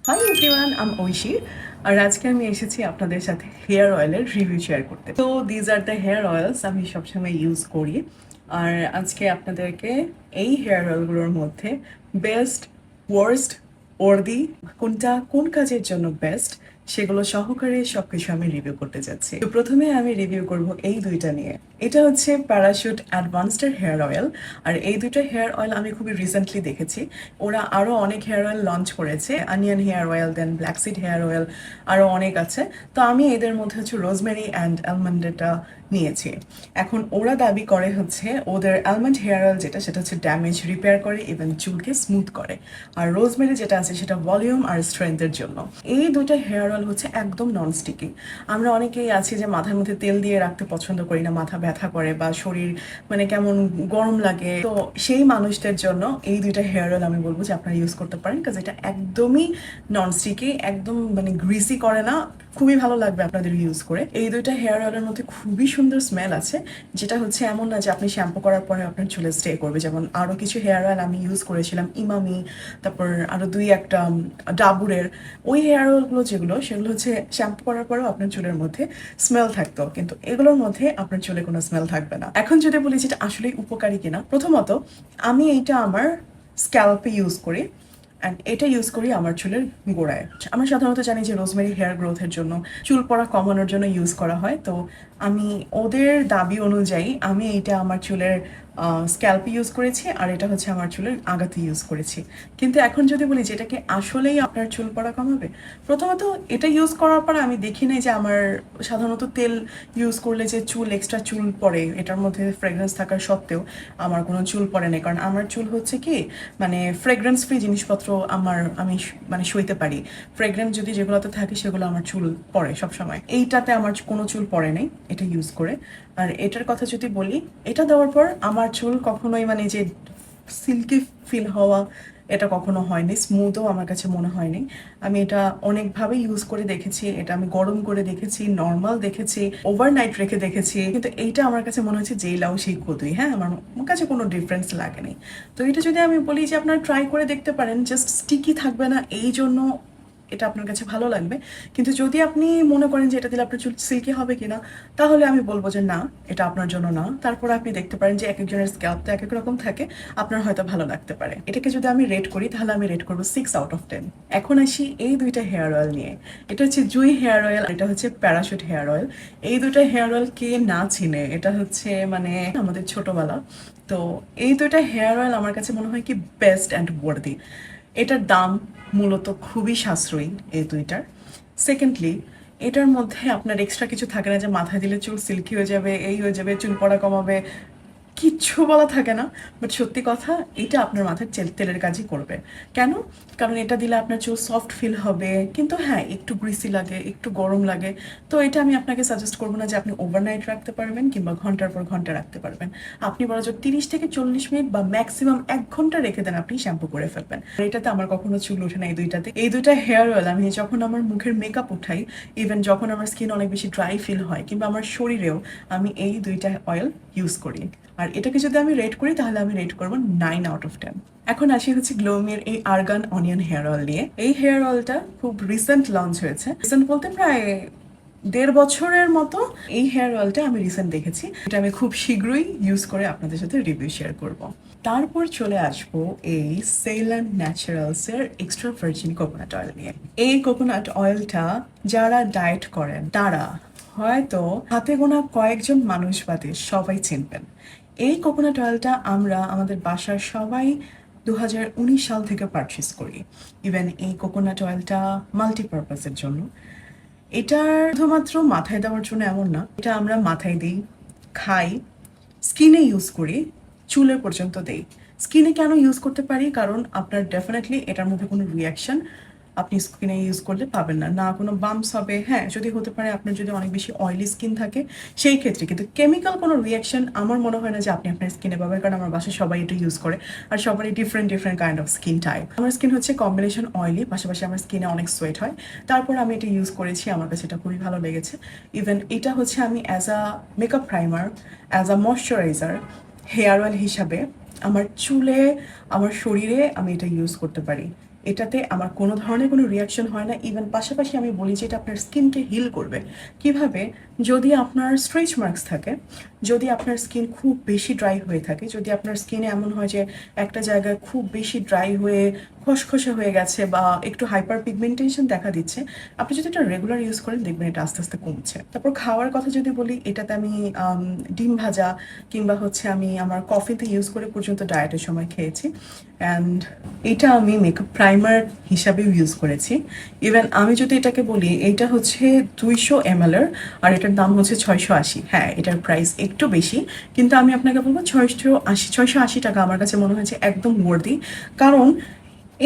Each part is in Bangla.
Hi everyone, Oishi. আর আজকে আমি এসেছি আপনাদের সাথে হেয়ার অয়েলের রিভিউ শেয়ার করতে। তো these are the hair oils আমি সবসময় ইউজ করি। আর আজকে আপনাদেরকে এই হেয়ার অয়েলগুলোর মধ্যে বেস্ট, ওয়ার্স্ট, ওর্দি কোনটা কোন কাজের জন্য বেস্ট সেগুলো সহকারে সবকিছু আমি রিভিউ করতে যাচ্ছি। তো প্রথমে আমি রিভিউ করব এই দুইটা নিয়ে। এটা হচ্ছে প্যারাশুট অ্যাডভান্সড হেয়ার অয়েল। আর এই দুইটা হেয়ার অয়েল আমি খুবই রিসেন্টলি দেখেছি। ওরা আরও অনেক হেয়ার অয়েল লঞ্চ করেছে, অনিয়ন হেয়ার অয়েল, দেন ব্ল্যাকসিড হেয়ার অয়েল, আরও অনেক আছে। তো আমি এদের মধ্যে হচ্ছে রোজমেরি অ্যান্ড অ্যালমন্ডেটা নিয়েছি। এখন ওরা দাবি করে হচ্ছে ওদের অ্যালমন্ড হেয়ার অয়েল যেটা, সেটা হচ্ছে ড্যামেজ রিপেয়ার করে, ইভেন চুলকে স্মুথ করে। আর রোজমেরি যেটা আছে সেটা ভলিউম আর স্ট্রেংথের জন্য। এই দুটো হেয়ার অয়েল হচ্ছে একদম নন স্টিকি। আমরা অনেকেই আছি যে মাথার মধ্যে তেল দিয়ে রাখতে পছন্দ করি না, মাথা ব্যথা করে বা শরীর মানে কেমন গরম লাগে। তো সেই মানুষদের জন্য এই দুইটা হেয়ার অয়েল আমি বলবো যে আপনারা ইউজ করতে পারেন, কারণ এটা একদমই নন স্টিকি, একদম মানে গ্রিসি করে না। খুবই ভালো লাগবে আপনাদের ইউজ করে। এই দুইটা হেয়ার অয়েলের মধ্যে খুবই সুন্দর স্মেল আছে, যেটা হচ্ছে এমন না যে আপনি শ্যাম্পু করার পরে আপনার চুলে স্টে করবে। যেমন আরও কিছু হেয়ার অয়েল আমি ইউজ করেছিলাম, ইমামি, তারপর আরও দুই একটা ডাবুরের। ওই হেয়ার অয়েলগুলো যেগুলো, সেগুলো হচ্ছে শ্যাম্পু করার পরেও আপনার চুলের মধ্যে স্মেল থাকতো, কিন্তু এগুলোর মধ্যে আপনার চুলে কোনো স্মেল থাকবে না। এখন যদি বলি যেটা আসলেই উপকারী কিনা, প্রথমত আমি এইটা আমার স্ক্যাল্পে ইউজ করি, অ্যান্ড এটা ইউজ করি আমার চুলের গোড়ায়। আমরা সাধারণত জানি যে রোজমেরি হেয়ার গ্রোথের জন্য, চুল পড়া কমানোর জন্য ইউজ করা হয়। তো আমি ওদের দাবি অনুযায়ী আমি এইটা আমার চুলের স্ক্যাল্পে ইউজ করেছি, আর এটা হচ্ছে আমার চুলের আগাতে ইউজ করেছি। কিন্তু এখন যদি বলি যে এটা কি আসলেই আপনার চুল পড়া কমাবে, প্রথমত এটা ইউজ করার পর আমি দেখি নাই যে আমার, সাধারণত তেল ইউজ করলে যে চুল এক্সট্রা চুল পড়ে, এটার মধ্যে ফ্রেগরেন্স থাকার সত্ত্বেও আমার কোনো চুল পড়ে না। কারণ আমার চুল হচ্ছে কি, মানে ফ্রেগরেন্স ফ্রি জিনিসপত্র আমি মানে সইতে পারি। ফ্রেগরেন্স যদি যেগুলোতে থাকে সেগুলো আমার চুল পড়ে সবসময়, এইটাতে আমার কোনো চুল পড়ে নেই এটা ইউজ করে। আর এটার কথা যদি বলি, এটা দেওয়ার পর আমার চুল কখনোই মানে যে সিল্কি ফিল হওয়া, এটা কখনো হয়নি। স্মুথও আমার কাছে মনে হয়নি। আমি এটা অনেকভাবে ইউজ করে দেখেছি, এটা আমি গরম করে দেখেছি, নর্মাল দেখেছি, ওভারনাইট রেখে দেখেছি, কিন্তু এইটা আমার কাছে মনে হচ্ছে যেই লাউ সেই কদুই। হ্যাঁ, আমার কাছে কোনো ডিফারেন্স লাগেনি। তো এটা যদি আমি বলি যে আপনারা ট্রাই করে দেখতে পারেন, জাস্ট স্টিকি থাকবে না এই জন্য এটা আপনার কাছে ভালো লাগবে। কিন্তু যদি আপনি মনে করেন যে এটা দিলে আপনার চুল সিল্কি হবে কিনা, তাহলে আমি বলবো যে না, এটা আপনার জন্য না। তারপর আপনি দেখতে পারেন যে এক একজনের স্ক্যাল্প তো এক এক রকম থাকে, আপনার হয়তো ভালো লাগতে পারে। এটাকে যদি আমি রেট করি তাহলে আমি রেট করবো 6 আউট অফ 10। এখন আসি এই দুইটা হেয়ার অয়েল নিয়ে। এটা হচ্ছে জুই হেয়ার অয়েল, এটা হচ্ছে প্যারাশুট হেয়ার অয়েল। এই দুইটা হেয়ার অয়েল কে না চিনে, এটা হচ্ছে মানে আমাদের ছোটবেলা। তো এই দুইটা হেয়ার অয়েল আমার কাছে মনে হয় কি বেস্ট অ্যান্ড ওয়ার্দি। এটার দাম মূলত খুবই সাশ্রয়ী এই দুইটার। সেকেন্ডলি, এটার মধ্যে আপনার এক্সট্রা কিছু থাকে না যে মাথায় দিলে চুল সিল্কি হয়ে যাবে, এই হয়ে যাবে, চুল পড়া কমাবে, কিচ্ছু বলা থাকে না। বাট সত্যি কথা, এটা আপনার মাথায় তেলের কাজই করবে। কেন? কারণ এটা দিলে আপনার চুল সফট ফিল হবে, কিন্তু হ্যাঁ একটু গ্রিসি লাগে, একটু গরম লাগে। তো এটা আমি আপনাকে সাজেস্ট করবো না যে আপনি ওভারনাইট রাখতে পারবেন কিংবা ঘন্টার পর ঘন্টা রাখতে পারবেন। আপনি বরঞ্চ 30 থেকে 40 মিনিট বা ম্যাক্সিমাম 1 ঘন্টা রেখে দেন, আপনি শ্যাম্পু করে ফেলবেন। আর এটাতে আমার কখনো চুল ওঠে না এই দুইটাতে। এই দুইটা হেয়ার অয়েল আমি যখন আমার মুখের মেকআপ উঠাই, ইভেন যখন আমার স্কিন অনেক বেশি ড্রাই ফিল হয়, কিংবা আমার শরীরেও, আমি এই দুইটা অয়েল ইউজ করি। আর এটাকে যদি আমি রেট করি তাহলে আমি রেট করবো 9 আউট অফ 10। এখন আসি হচ্ছে গ্লোমির এই আর্গান অনিয়ন হেয়ার অয়েল নিয়ে। এই হেয়ার অয়েলটা খুব রিসেন্ট লঞ্চ হয়েছে, রিসেন্ট বলতে প্রায় 1.5 বছরের মতো। এই হেয়ার অয়েলটা আমি রিসেন্ট দেখেছি, এটা আমি খুব শীঘ্রই ইউজ করে আপনাদের সাথে রিভিউ শেয়ার করব। তারপর চলে আসবো এই সেলন ন্যাচারালসের এক্সট্রা ভার্জিন কোকোনাট অয়েল নিয়ে। এই কোকোনাট অয়েলটা যারা ডায়েট করেন তারা হয়তো হাতে গোনা কয়েকজন মানুষ বাদে সবাই চিনবেন। এই কোকোনাট অয়েলটা আমরা আমাদের বাসার সবাই 2019 সাল থেকে পারচেস করি। ইভেন এই কোকোনাট অয়েলটা মাল্টিপারপাসের জন্য। এটা শুধুমাত্র মাথায় দেওয়ার জন্য এমন না, এটা আমরা মাথায় দিই, খাই, স্কিনে ইউজ করি, চুলে পর্যন্ত দেই। স্কিনে কেন ইউজ করতে পারি? কারণ আপনার ডেফিনেটলি এটার মধ্যে কোনো রিয়াকশন আপনি স্কিনে ইউজ করলে পাবেন না, না কোনো বাম্পস হবে। হ্যাঁ, যদি হতে পারে আপনার যদি অনেক বেশি অয়েলি স্কিন থাকে সেই ক্ষেত্রে, কিন্তু কেমিক্যাল কোনো রিয়াকশন আমার মনে হয় না যে আপনি আপনার স্কিনে পাবেন। কারণ আমার বাসায় সবাই এটা ইউজ করে, আর সবারই different different kind of skin type. আমার স্কিন হচ্ছে কম্বিনেশন অয়েলি, পাশাপাশি আমার স্কিনে অনেক সোয়েট হয়। তারপর আমি এটা ইউজ করেছি, আমার কাছে এটা খুবই ভালো লেগেছে। ইভেন এটা হচ্ছে আমি as a makeup primer, as a moisturiser, hair oil হিসাবে আমার চুলে, আমার শরীরে আমি এটা ইউজ করতে পারি। এটাতে আমার কোনো ধরনের কোনো রিয়াকশন হয় না। ইভেন পাশাপাশি আমি বলি যে এটা আপনার স্কিনকে হিল করবে। কিভাবে? যদি আপনার স্ট্রেচ মার্কস থাকে, যদি আপনার স্কিন খুব বেশি ড্রাই হয়ে থাকে, যদি আপনার স্কিনে এমন হয় যে একটা জায়গায় খুব বেশি ড্রাই হয়ে খসখসে হয়ে গেছে বা একটু হাইপার পিগমেন্টেশন দেখা দিচ্ছে, আপনি যদি এটা রেগুলার ইউজ করেন দেখবেন এটা আস্তে আস্তে কমছে। তারপর খাওয়ার কথা যদি বলি, এটাতে আমি ডিম ভাজা কিংবা হচ্ছে আমি আমার কফিতে ইউজ করে পর্যন্ত ডায়েটের সময় খেয়েছি। অ্যান্ড এটা আমি মেকআপ প্রাইমার হিসাবেও ইউজ করেছি। ইভেন আমি যদি এটাকে বলি, এইটা হচ্ছে 200 ml আর এটার দাম হচ্ছে 680। হ্যাঁ, এটার প্রাইস একটু বেশি, কিন্তু আমি আপনাকে বলবো 680 টাকা আমার কাছে মনে হয়েছে একদম ওয়ার্দি। কারণ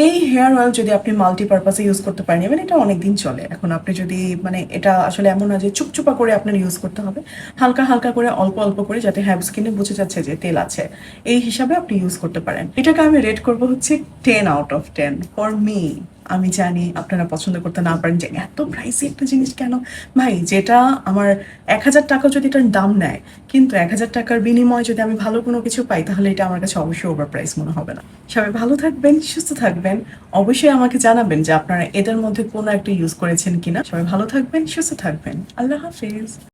এই হেয়ার অয়েল যদি আপনি মাল্টিপারপাসে ইউজ করতে পারেন, এবার এটা অনেক দিন চলে। এখন আপনি যদি মানে এটা আসলে এমন না যে চুপচুপা করে আপনার ইউজ করতে হবে, হালকা হালকা করে অল্প অল্প করে, যাতে হ্যাভ স্কিনে বোঝা যাচ্ছে যে তেল আছে, এই হিসাবে আপনি ইউজ করতে পারেন। এটাকে আমি রেট করবো হচ্ছে 10 out of 10 ফর মি। আমি জানি আপনারা পছন্দ করতে না পারেন যে এত প্রাইসি একটা জিনিস কেন। ভাই, যেটা আমার 1000 টাকা যদি এটার দাম নেয়, কিন্তু 1000 টাকার বিনিময়ে যদি আমি ভালো কোনো কিছু পাই, তাহলে এটা আমার কাছে অবশ্যই ওভার প্রাইস মনে হবে না। সবাই ভালো থাকবেন, সুস্থ থাকবেন। অবশ্যই আমাকে জানাবেন যে আপনারা এদের মধ্যে কোনো একটা ইউজ করেছেন কিনা। সবাই ভালো থাকবেন, সুস্থ থাকবেন। আল্লাহ হাফিজ।